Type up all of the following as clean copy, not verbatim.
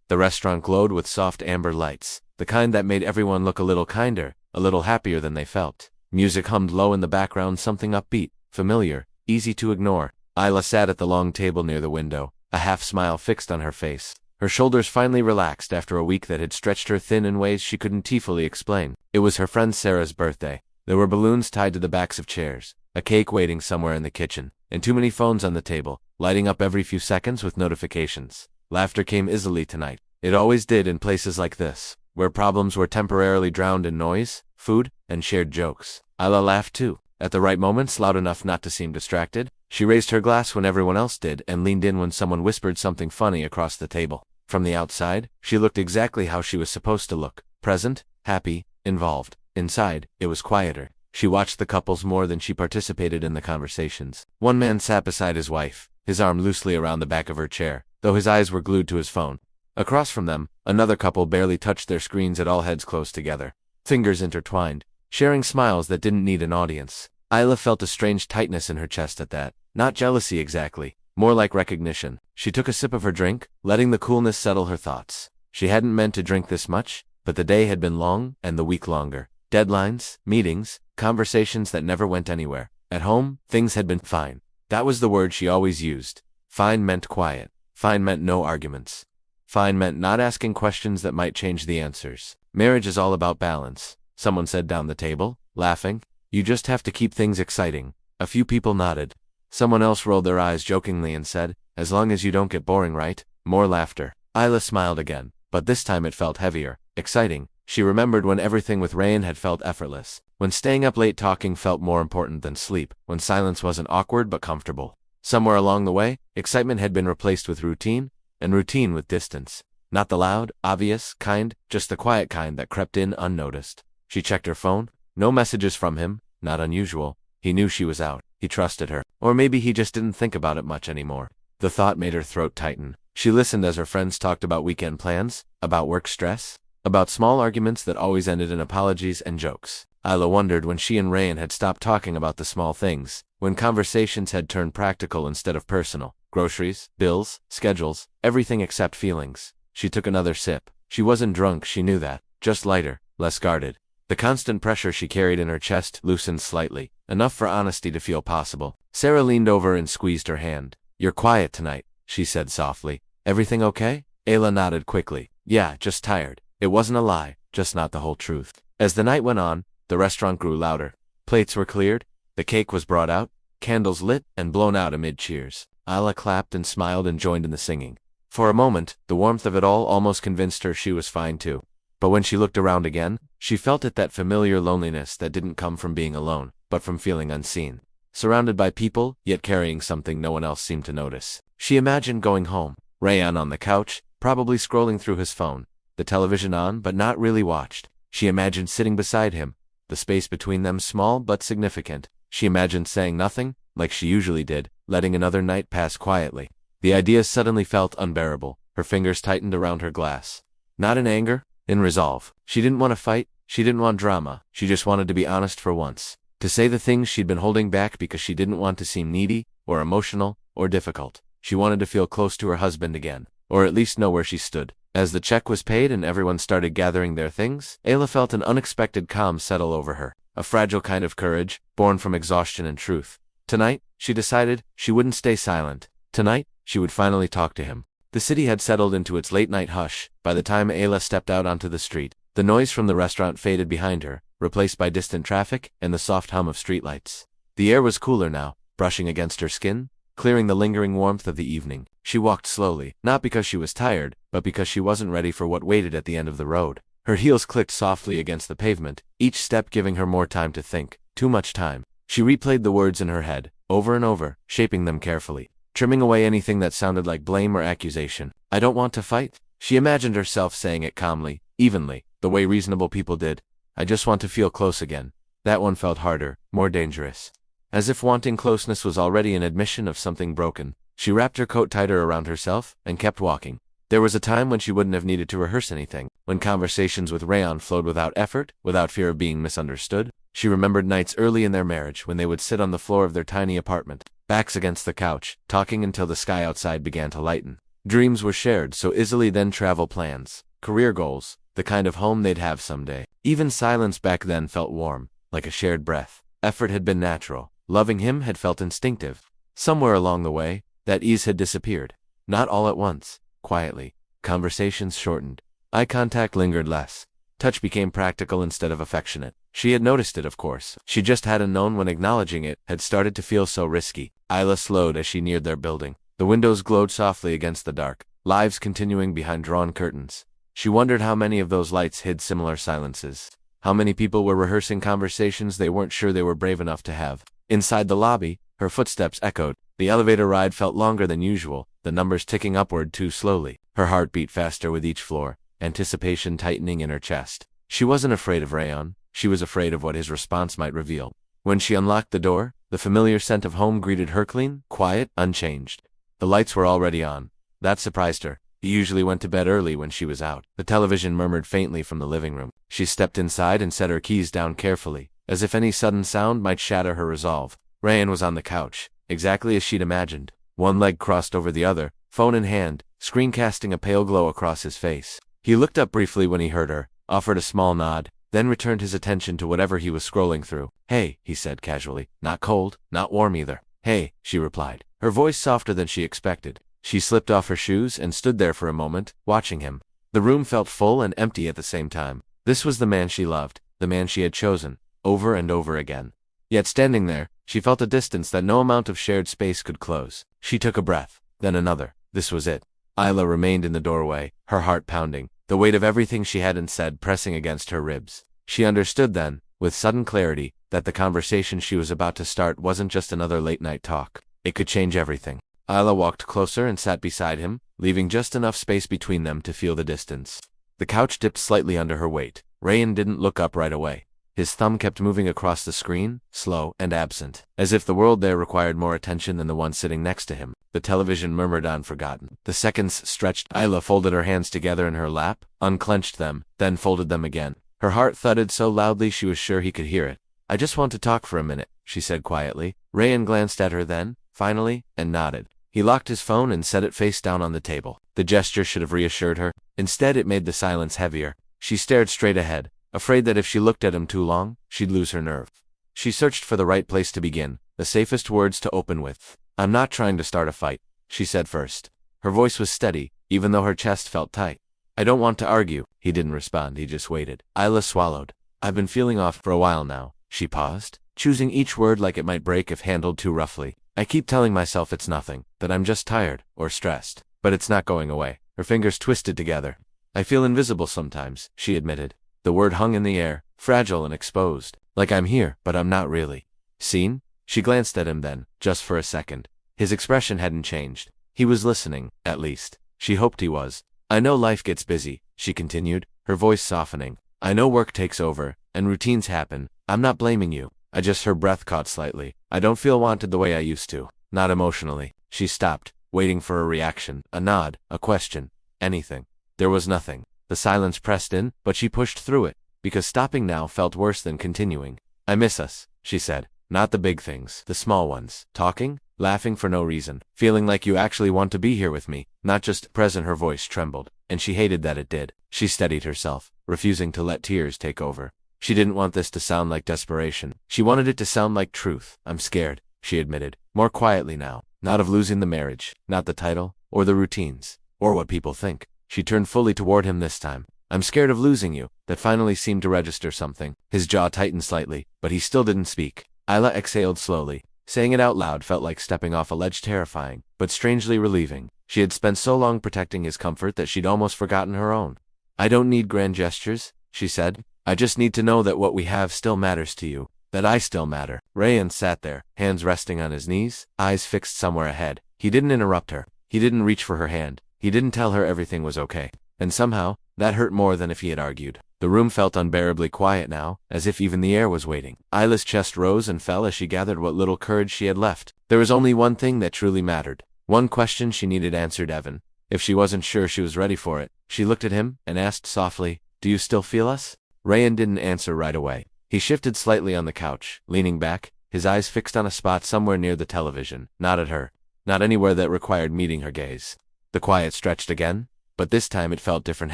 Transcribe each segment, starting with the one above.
The restaurant glowed with soft amber lights, the kind that made everyone look a little kinder, a little happier than they felt. Music hummed low in the background, something upbeat, familiar, easy to ignore. Isla sat at the long table near the window, a half-smile fixed on her face. Her shoulders finally relaxed after a week that had stretched her thin in ways she couldn't fully explain. It was her friend Sarah's birthday. There were balloons tied to the backs of chairs, a cake waiting somewhere in the kitchen, and too many phones on the table, lighting up every few seconds with notifications. Laughter came easily tonight. It always did in places like this, where problems were temporarily drowned in noise, food, and shared jokes. Isla laughed too, at the right moments, loud enough not to seem distracted. She raised her glass when everyone else did and leaned in when someone whispered something funny across the table. From the outside, she looked exactly how she was supposed to look, present, happy, involved. Inside, it was quieter. She watched the couples more than she participated in the conversations. One man sat beside his wife, his arm loosely around the back of her chair, though his eyes were glued to his phone. Across from them, another couple barely touched their screens at all, heads close together, fingers intertwined, sharing smiles that didn't need an audience. Isla felt a strange tightness in her chest at that. Not jealousy exactly, more like recognition. She took a sip of her drink, letting the coolness settle her thoughts. She hadn't meant to drink this much, but the day had been long, and the week longer. Deadlines, meetings, conversations that never went anywhere. At home, things had been fine. That was the word she always used. Fine meant quiet. Fine meant no arguments. Fine meant not asking questions that might change the answers. Marriage is all about balance, someone said down the table, laughing. You just have to keep things exciting. A few people nodded. Someone else rolled their eyes jokingly and said, as long as you don't get boring, right? More laughter. Isla smiled again, but this time it felt heavier, exciting. She remembered when everything with Rayan had felt effortless, when staying up late talking felt more important than sleep, when silence wasn't awkward but comfortable. Somewhere along the way, excitement had been replaced with routine, and routine with distance. Not the loud, obvious kind, just the quiet kind that crept in unnoticed. She checked her phone. No messages from him, not unusual. He knew she was out. He trusted her. Or maybe he just didn't think about it much anymore. The thought made her throat tighten. She listened as her friends talked about weekend plans, about work stress, about small arguments that always ended in apologies and jokes. Isla wondered when she and Rayan had stopped talking about the small things, when conversations had turned practical instead of personal. Groceries, bills, schedules, everything except feelings. She took another sip. She wasn't drunk, she knew that, just lighter, less guarded. The constant pressure she carried in her chest loosened slightly, enough for honesty to feel possible. Sarah leaned over and squeezed her hand. You're quiet tonight, she said softly. Everything okay? Ayla nodded quickly. Yeah, just tired. It wasn't a lie, just not the whole truth. As the night went on, the restaurant grew louder. Plates were cleared, the cake was brought out, candles lit and blown out amid cheers. Ayla clapped and smiled and joined in the singing. For a moment, the warmth of it all almost convinced her she was fine too. But when she looked around again, she felt that familiar loneliness that didn't come from being alone, but from feeling unseen. Surrounded by people, yet carrying something no one else seemed to notice. She imagined going home, Rayan on the couch, probably scrolling through his phone, the television on but not really watched. She imagined sitting beside him, the space between them small but significant. She imagined saying nothing, like she usually did, letting another night pass quietly. The idea suddenly felt unbearable. Her fingers tightened around her glass. Not in anger, in resolve. She didn't want to fight, she didn't want drama, she just wanted to be honest for once. To say the things she'd been holding back because she didn't want to seem needy, or emotional, or difficult. She wanted to feel close to her husband again, or at least know where she stood. As the check was paid and everyone started gathering their things, Ayla felt an unexpected calm settle over her, a fragile kind of courage, born from exhaustion and truth. Tonight, she decided, she wouldn't stay silent. Tonight, she would finally talk to him. The city had settled into its late-night hush. By the time Ayla stepped out onto the street, the noise from the restaurant faded behind her, replaced by distant traffic and the soft hum of streetlights. The air was cooler now, brushing against her skin, clearing the lingering warmth of the evening. She walked slowly, not because she was tired, but because she wasn't ready for what waited at the end of the road. Her heels clicked softly against the pavement, each step giving her more time to think. Too much time. She replayed the words in her head, over and over, shaping them carefully, trimming away anything that sounded like blame or accusation. I don't want to fight. She imagined herself saying it calmly, evenly, the way reasonable people did. I just want to feel close again. That one felt harder, more dangerous. As if wanting closeness was already an admission of something broken. She wrapped her coat tighter around herself and kept walking. There was a time when she wouldn't have needed to rehearse anything, when conversations with Rayan flowed without effort, without fear of being misunderstood. She remembered nights early in their marriage when they would sit on the floor of their tiny apartment, backs against the couch, talking until the sky outside began to lighten. Dreams were shared so easily, then travel plans, career goals, the kind of home they'd have someday. Even silence back then felt warm, like a shared breath. Effort had been natural. Loving him had felt instinctive. Somewhere along the way, that ease had disappeared. Not all at once. Quietly. Conversations shortened. Eye contact lingered less. Touch became practical instead of affectionate. She had noticed it, of course. She just hadn't known when acknowledging it had started to feel so risky. Isla slowed as she neared their building. The windows glowed softly against the dark, lives continuing behind drawn curtains. She wondered how many of those lights hid similar silences. How many people were rehearsing conversations they weren't sure they were brave enough to have. Inside the lobby, her footsteps echoed. The elevator ride felt longer than usual, the numbers ticking upward too slowly. Her heart beat faster with each floor, anticipation tightening in her chest. She wasn't afraid of Rayon. She was afraid of what his response might reveal. When she unlocked the door, the familiar scent of home greeted her, clean, quiet, unchanged. The lights were already on. That surprised her. He usually went to bed early when she was out. The television murmured faintly from the living room. She stepped inside and set her keys down carefully, as if any sudden sound might shatter her resolve. Rayon was on the couch, exactly as she'd imagined. One leg crossed over the other, phone in hand, screen casting a pale glow across his face. He looked up briefly when he heard her, offered a small nod, then returned his attention to whatever he was scrolling through. "Hey," he said casually. "Not cold, not warm either." "Hey," she replied, her voice softer than she expected. She slipped off her shoes and stood there for a moment, watching him. The room felt full and empty at the same time. This was the man she loved, the man she had chosen, over and over again. Yet standing there, she felt a distance that no amount of shared space could close. She took a breath, then another. This was it. Isla remained in the doorway, her heart pounding, the weight of everything she hadn't said pressing against her ribs. She understood then, with sudden clarity, that the conversation she was about to start wasn't just another late-night talk. It could change everything. Isla walked closer and sat beside him, leaving just enough space between them to feel the distance. The couch dipped slightly under her weight. Rayon didn't look up right away. His thumb kept moving across the screen, slow and absent, as if the world there required more attention than the one sitting next to him. The television murmured on, forgotten. The seconds stretched. Isla folded her hands together in her lap, unclenched them, then folded them again. Her heart thudded so loudly she was sure he could hear it. "I just want to talk for a minute," she said quietly. Rayon glanced at her then, finally, and nodded. He locked his phone and set it face down on the table. The gesture should have reassured her. Instead, it made the silence heavier. She stared straight ahead, afraid that if she looked at him too long, she'd lose her nerve. She searched for the right place to begin, the safest words to open with. "I'm not trying to start a fight," she said first. Her voice was steady, even though her chest felt tight. "I don't want to argue." He didn't respond, he just waited. Isla swallowed. "I've been feeling off for a while now." She paused, choosing each word like it might break if handled too roughly. "I keep telling myself it's nothing, that I'm just tired, or stressed. But it's not going away." Her fingers twisted together. "I feel invisible sometimes," she admitted. The word hung in the air, fragile and exposed. "Like I'm here, but I'm not really." "Seen?" She glanced at him then, just for a second. His expression hadn't changed. He was listening, at least. She hoped he was. "I know life gets busy," she continued, her voice softening. "I know work takes over, and routines happen. I'm not blaming you. Her breath caught slightly. "I don't feel wanted the way I used to. Not emotionally." She stopped, waiting for a reaction, a nod, a question, anything. There was nothing. The silence pressed in, but she pushed through it, because stopping now felt worse than continuing. "I miss us," she said. "Not the big things, the small ones. Talking, laughing for no reason, feeling like you actually want to be here with me, not just present." Her voice trembled, and she hated that it did. She steadied herself, refusing to let tears take over. She didn't want this to sound like desperation. She wanted it to sound like truth. "I'm scared," she admitted, more quietly now. "Not of losing the marriage, not the title, or the routines, or what people think." She turned fully toward him this time. "I'm scared of losing you." That finally seemed to register something. His jaw tightened slightly, but he still didn't speak. Isla exhaled slowly. Saying it out loud felt like stepping off a ledge, terrifying, but strangely relieving. She had spent so long protecting his comfort that she'd almost forgotten her own. "I don't need grand gestures," she said. "I just need to know that what we have still matters to you, that I still matter." Rayon sat there, hands resting on his knees, eyes fixed somewhere ahead. He didn't interrupt her. He didn't reach for her hand. He didn't tell her everything was okay. And somehow, that hurt more than if he had argued. The room felt unbearably quiet now, as if even the air was waiting. Isla's chest rose and fell as she gathered what little courage she had left. There was only one thing that truly mattered. One question she needed answered, Evan. If she wasn't sure she was ready for it, she looked at him and asked softly, "Do you still feel us?" Rayon didn't answer right away. He shifted slightly on the couch, leaning back, his eyes fixed on a spot somewhere near the television. Not at her. Not anywhere that required meeting her gaze. The quiet stretched again, but this time it felt different,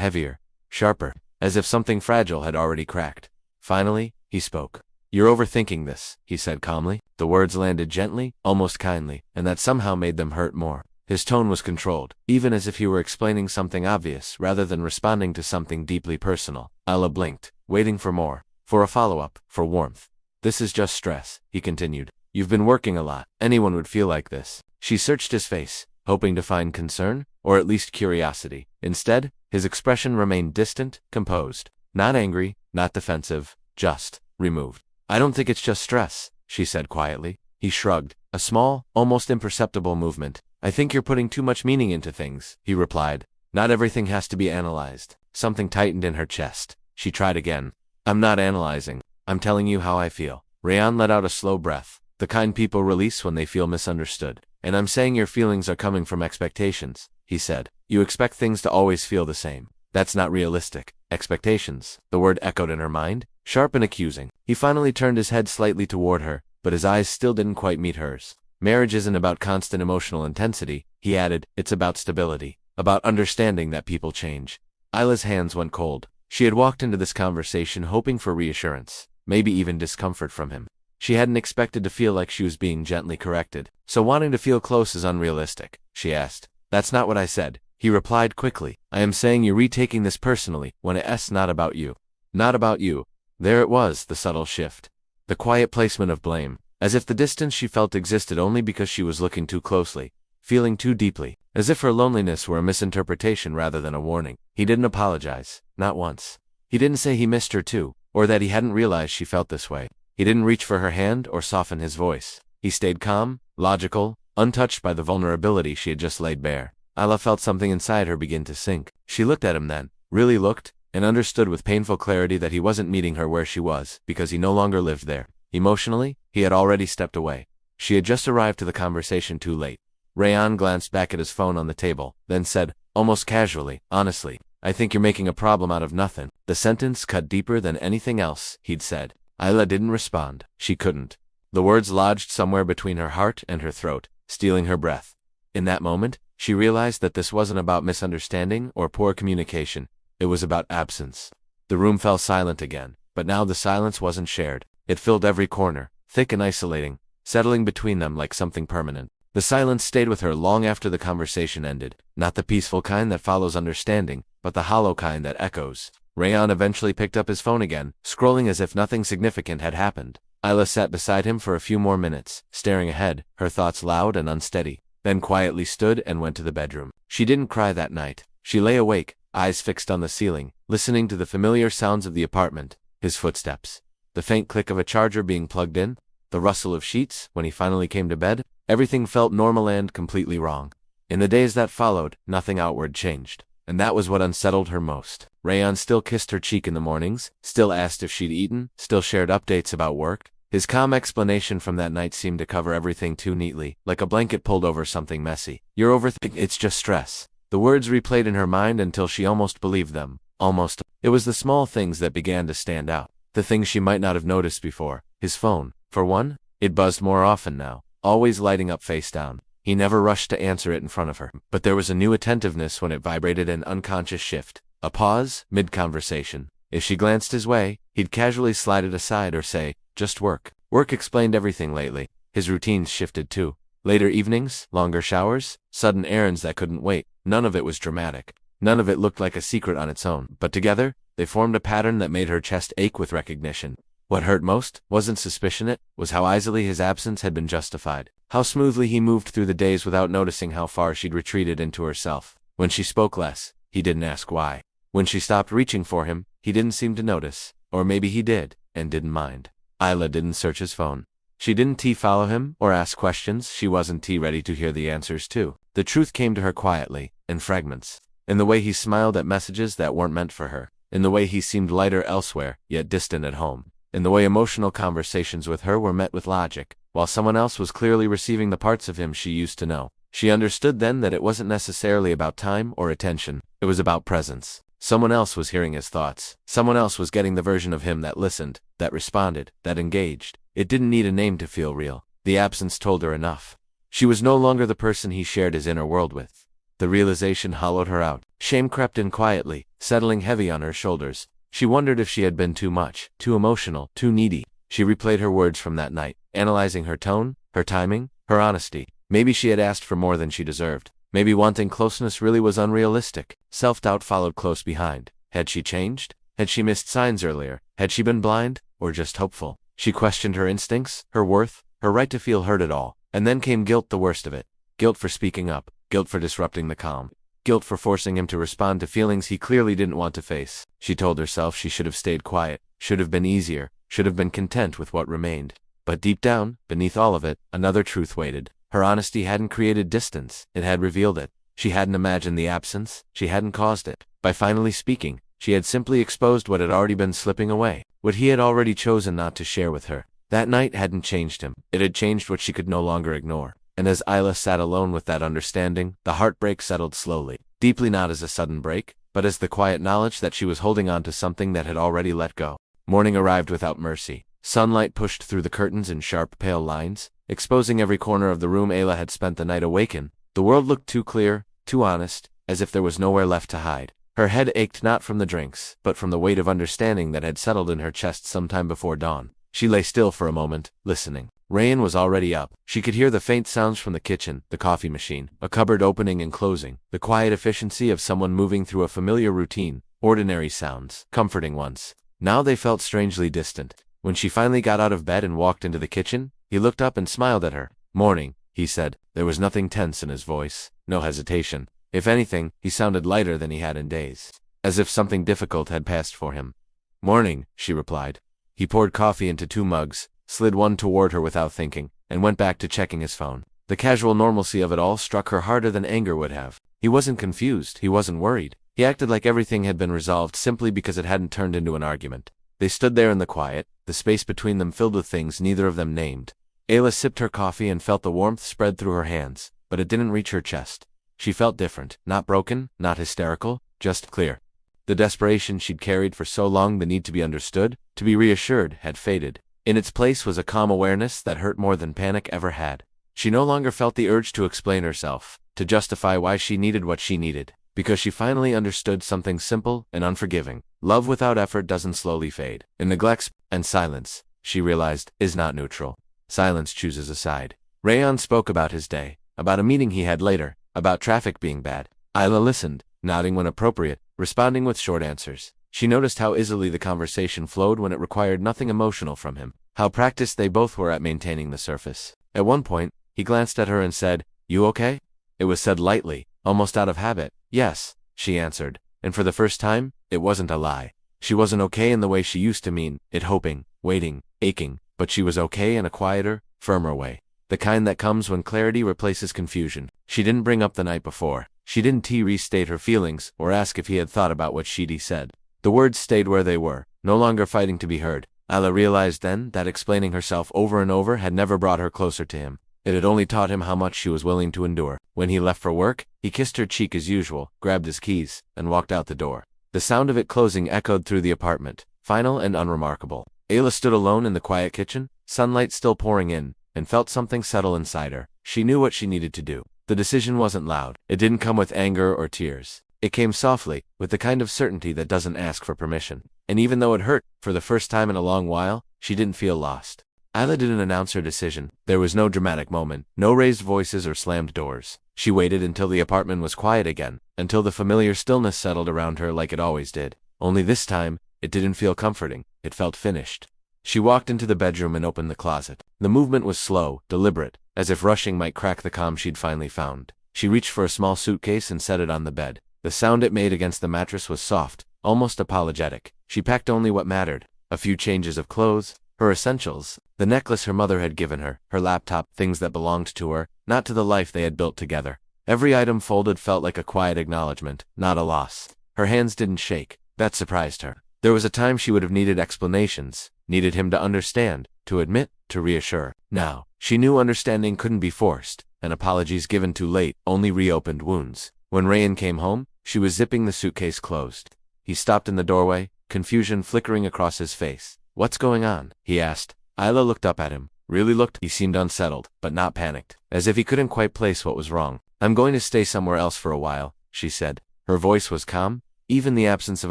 heavier, sharper, as if something fragile had already cracked. Finally, he spoke. "You're overthinking this," he said calmly. The words landed gently, almost kindly, and that somehow made them hurt more. His tone was controlled, even as if he were explaining something obvious rather than responding to something deeply personal. Ayla blinked, waiting for more, for a follow-up, for warmth. "This is just stress," he continued. "You've been working a lot. Anyone would feel like this." She searched his face, hoping to find concern, or at least curiosity. Instead, his expression remained distant, composed. Not angry, not defensive, just removed. "I don't think it's just stress," she said quietly. He shrugged, a small, almost imperceptible movement. "I think you're putting too much meaning into things," he replied. "Not everything has to be analyzed." Something tightened in her chest. She tried again. "I'm not analyzing. I'm telling you how I feel." Rayan let out a slow breath, the kind people release when they feel misunderstood. "And I'm saying your feelings are coming from expectations," he said. "You expect things to always feel the same. That's not realistic." Expectations. The word echoed in her mind, sharp and accusing. He finally turned his head slightly toward her, but his eyes still didn't quite meet hers. "Marriage isn't about constant emotional intensity," he added. "It's about stability, about understanding that people change." Isla's hands went cold. She had walked into this conversation hoping for reassurance, maybe even discomfort from him. She hadn't expected to feel like she was being gently corrected. "So wanting to feel close is unrealistic?" she asked. "That's not what I said," he replied quickly. "I am saying you're retaking this personally, when it's not about you." Not about you. There it was, the subtle shift. The quiet placement of blame, as if the distance she felt existed only because she was looking too closely, feeling too deeply, as if her loneliness were a misinterpretation rather than a warning. He didn't apologize, not once. He didn't say he missed her too, or that he hadn't realized she felt this way. He didn't reach for her hand or soften his voice. He stayed calm, logical, untouched by the vulnerability she had just laid bare. Ayla felt something inside her begin to sink. She looked at him then, really looked, and understood with painful clarity that he wasn't meeting her where she was, because he no longer lived there. Emotionally, he had already stepped away. She had just arrived to the conversation too late. Rayan glanced back at his phone on the table, then said, almost casually, "Honestly, I think you're making a problem out of nothing." The sentence cut deeper than anything else he'd said. Ayla didn't respond. She couldn't. The words lodged somewhere between her heart and her throat, stealing her breath. In that moment, she realized that this wasn't about misunderstanding or poor communication. It was about absence. The room fell silent again, but now the silence wasn't shared. It filled every corner, thick and isolating, settling between them like something permanent. The silence stayed with her long after the conversation ended, not the peaceful kind that follows understanding, but the hollow kind that echoes. Rayan eventually picked up his phone again, scrolling as if nothing significant had happened. Ayla sat beside him for a few more minutes, staring ahead, her thoughts loud and unsteady, then quietly stood and went to the bedroom. She didn't cry that night. She lay awake, eyes fixed on the ceiling, listening to the familiar sounds of the apartment, his footsteps, the faint click of a charger being plugged in, the rustle of sheets when he finally came to bed. Everything felt normal and completely wrong. In the days that followed, nothing outward changed, and that was what unsettled her most. Rayan still kissed her cheek in the mornings, still asked if she'd eaten, still shared updates about work. His calm explanation from that night seemed to cover everything too neatly, like a blanket pulled over something messy. "You're overthinking, it's just stress." The words replayed in her mind until she almost believed them. Almost. It was the small things that began to stand out, the things she might not have noticed before. His phone, for one, it buzzed more often now, always lighting up face down. He never rushed to answer it in front of her, but there was a new attentiveness when it vibrated, an unconscious shift, a pause, mid-conversation. If she glanced his way, he'd casually slide it aside or say, "Just work." Work explained everything lately. His routines shifted too. Later evenings, longer showers, sudden errands that couldn't wait. None of it was dramatic. None of it looked like a secret on its own, but together, they formed a pattern that made her chest ache with recognition. What hurt most wasn't suspicion, it was how easily his absence had been justified. How smoothly he moved through the days without noticing how far she'd retreated into herself. When she spoke less, he didn't ask why. When she stopped reaching for him, he didn't seem to notice. Or maybe he did, and didn't mind. Ayla didn't search his phone. She didn't follow him or ask questions she wasn't ready to hear the answers to. The truth came to her quietly, in fragments. In the way he smiled at messages that weren't meant for her. In the way he seemed lighter elsewhere, yet distant at home. In the way emotional conversations with her were met with logic, while someone else was clearly receiving the parts of him she used to know. She understood then that it wasn't necessarily about time or attention. It was about presence. Someone else was hearing his thoughts. Someone else was getting the version of him that listened, that responded, that engaged. It didn't need a name to feel real. The absence told her enough. She was no longer the person he shared his inner world with. The realization hollowed her out. Shame crept in quietly, settling heavy on her shoulders. She wondered if she had been too much, too emotional, too needy. She replayed her words from that night, analyzing her tone, her timing, her honesty. Maybe she had asked for more than she deserved. Maybe wanting closeness really was unrealistic. Self-doubt followed close behind. Had she changed? Had she missed signs earlier? Had she been blind? Or just hopeful? She questioned her instincts, her worth, her right to feel heard at all. And then came guilt, the worst of it. Guilt for speaking up. Guilt for disrupting the calm. Guilt for forcing him to respond to feelings he clearly didn't want to face. She told herself she should have stayed quiet, should have been easier, should have been content with what remained. But deep down, beneath all of it, another truth waited. Her honesty hadn't created distance, it had revealed it. She hadn't imagined the absence, she hadn't caused it. By finally speaking, she had simply exposed what had already been slipping away, what he had already chosen not to share with her. That night hadn't changed him, it had changed what she could no longer ignore. And as Isla sat alone with that understanding, the heartbreak settled slowly, deeply, not as a sudden break, but as the quiet knowledge that she was holding on to something that had already let go. Morning arrived without mercy. Sunlight pushed through the curtains in sharp, pale lines, exposing every corner of the room Ayla had spent the night awake in. The world looked too clear, too honest, as if there was nowhere left to hide. Her head ached not from the drinks, but from the weight of understanding that had settled in her chest sometime before dawn. She lay still for a moment, listening. Rayan was already up. She could hear the faint sounds from the kitchen, the coffee machine, a cupboard opening and closing, the quiet efficiency of someone moving through a familiar routine, ordinary sounds, comforting ones. Now they felt strangely distant. When she finally got out of bed and walked into the kitchen, he looked up and smiled at her. "Morning," he said. There was nothing tense in his voice, no hesitation. If anything, he sounded lighter than he had in days, as if something difficult had passed for him. "Morning," she replied. He poured coffee into 2 mugs, slid one toward her without thinking, and went back to checking his phone. The casual normalcy of it all struck her harder than anger would have. He wasn't confused, he wasn't worried. He acted like everything had been resolved simply because it hadn't turned into an argument. They stood there in the quiet, the space between them filled with things neither of them named. Ayla sipped her coffee and felt the warmth spread through her hands, but it didn't reach her chest. She felt different, not broken, not hysterical, just clear. The desperation she'd carried for so long, the need to be understood, to be reassured, had faded. In its place was a calm awareness that hurt more than panic ever had. She no longer felt the urge to explain herself, to justify why she needed what she needed, because she finally understood something simple and unforgiving. Love without effort doesn't slowly fade. It neglects, and silence, she realized, is not neutral. Silence chooses a side. Rayan spoke about his day, about a meeting he had later, about traffic being bad. Isla listened, nodding when appropriate, responding with short answers. She noticed how easily the conversation flowed when it required nothing emotional from him, how practiced they both were at maintaining the surface. At one point, he glanced at her and said, "You okay?" It was said lightly, almost out of habit. "Yes," she answered, and for the first time, it wasn't a lie. She wasn't okay in the way she used to mean it, hoping, waiting, aching, but she was okay in a quieter, firmer way. The kind that comes when clarity replaces confusion. She didn't bring up the night before. She didn't restate her feelings or ask if he had thought about what she'd said. The words stayed where they were, no longer fighting to be heard. Isla realized then that explaining herself over and over had never brought her closer to him. It had only taught him how much she was willing to endure. When he left for work, he kissed her cheek as usual, grabbed his keys, and walked out the door. The sound of it closing echoed through the apartment, final and unremarkable. Ayla stood alone in the quiet kitchen, sunlight still pouring in, and felt something settle inside her. She knew what she needed to do. The decision wasn't loud. It didn't come with anger or tears. It came softly, with the kind of certainty that doesn't ask for permission. And even though it hurt, for the first time in a long while, she didn't feel lost. Isla didn't announce her decision. There was no dramatic moment, no raised voices or slammed doors. She waited until the apartment was quiet again, until the familiar stillness settled around her like it always did. Only this time, it didn't feel comforting. It felt finished. She walked into the bedroom and opened the closet. The movement was slow, deliberate, as if rushing might crack the calm she'd finally found. She reached for a small suitcase and set it on the bed. The sound it made against the mattress was soft, almost apologetic. She packed only what mattered. A few changes of clothes, her essentials, the necklace her mother had given her, her laptop, things that belonged to her, not to the life they had built together. Every item folded felt like a quiet acknowledgement, not a loss. Her hands didn't shake. That surprised her. There was a time she would have needed explanations, needed him to understand, to admit, to reassure. Now, she knew understanding couldn't be forced, and apologies given too late only reopened wounds. When Rayan came home, she was zipping the suitcase closed. He stopped in the doorway, confusion flickering across his face. "What's going on?" he asked. Isla looked up at him. Really looked. He seemed unsettled, but not panicked, as if he couldn't quite place what was wrong. I'm going to stay somewhere else for a while, she said. Her voice was calm. Even the absence of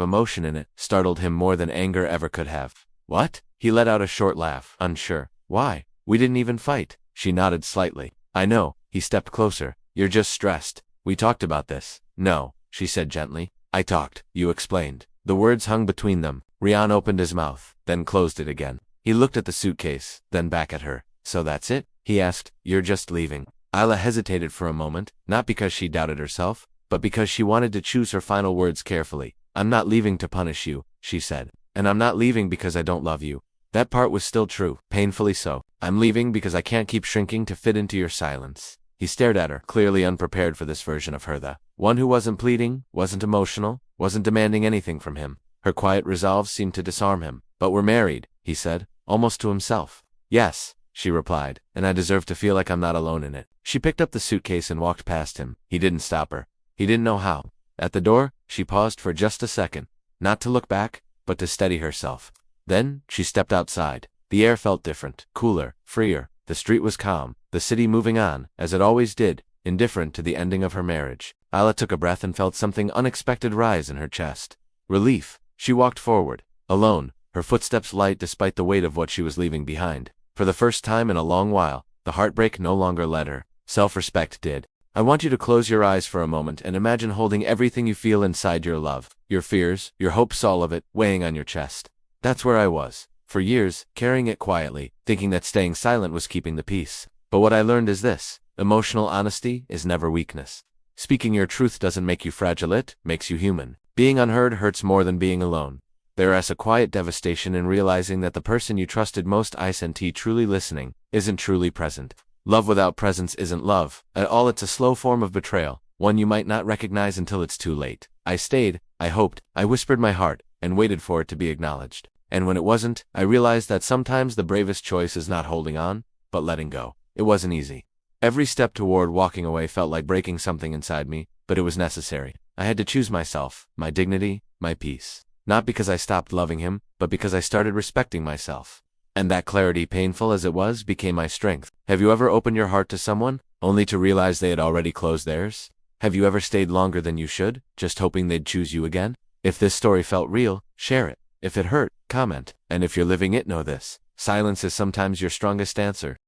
emotion in it startled him more than anger ever could have. What? He let out a short laugh, unsure. Why? We didn't even fight. She nodded slightly. I know. He stepped closer. You're just stressed. We talked about this. No, she said gently. I talked. You explained. The words hung between them. Rian opened his mouth, then closed it again. He looked at the suitcase, then back at her. So that's it? He asked. You're just leaving. Isla hesitated for a moment, not because she doubted herself, but because she wanted to choose her final words carefully. I'm not leaving to punish you, she said. And I'm not leaving because I don't love you. That part was still true, painfully so. I'm leaving because I can't keep shrinking to fit into your silence. He stared at her, clearly unprepared for this version of her, the one who wasn't pleading, wasn't emotional, wasn't demanding anything from him. Her quiet resolve seemed to disarm him. But we're married, he said, almost to himself. Yes, she replied, and I deserve to feel like I'm not alone in it. She picked up the suitcase and walked past him. He didn't stop her. He didn't know how. At the door, she paused for just a second, not to look back, but to steady herself. Then, she stepped outside. The air felt different, cooler, freer. The street was calm, the city moving on, as it always did, indifferent to the ending of her marriage. Isla took a breath and felt something unexpected rise in her chest. Relief. She walked forward, alone, her footsteps light despite the weight of what she was leaving behind. For the first time in a long while, the heartbreak no longer led her. Self-respect did. I want you to close your eyes for a moment and imagine holding everything you feel inside your love, your fears, your hopes, all of it, weighing on your chest. That's where I was, for years, carrying it quietly, thinking that staying silent was keeping the peace. But what I learned is this: emotional honesty is never weakness. Speaking your truth doesn't make you fragile, it makes you human. Being unheard hurts more than being alone. There is a quiet devastation in realizing that the person you trusted most isn't truly listening, isn't truly present. Love without presence isn't love at all. It's a slow form of betrayal, one you might not recognize until it's too late. I stayed, I hoped, I whispered my heart, and waited for it to be acknowledged. And when it wasn't, I realized that sometimes the bravest choice is not holding on, but letting go. It wasn't easy. Every step toward walking away felt like breaking something inside me, but it was necessary. I had to choose myself, my dignity, my peace. Not because I stopped loving him, but because I started respecting myself. And that clarity, painful as it was, became my strength. Have you ever opened your heart to someone, only to realize they had already closed theirs? Have you ever stayed longer than you should, just hoping they'd choose you again? If this story felt real, share it. If it hurt, comment. And if you're living it, know this: silence is sometimes your strongest answer.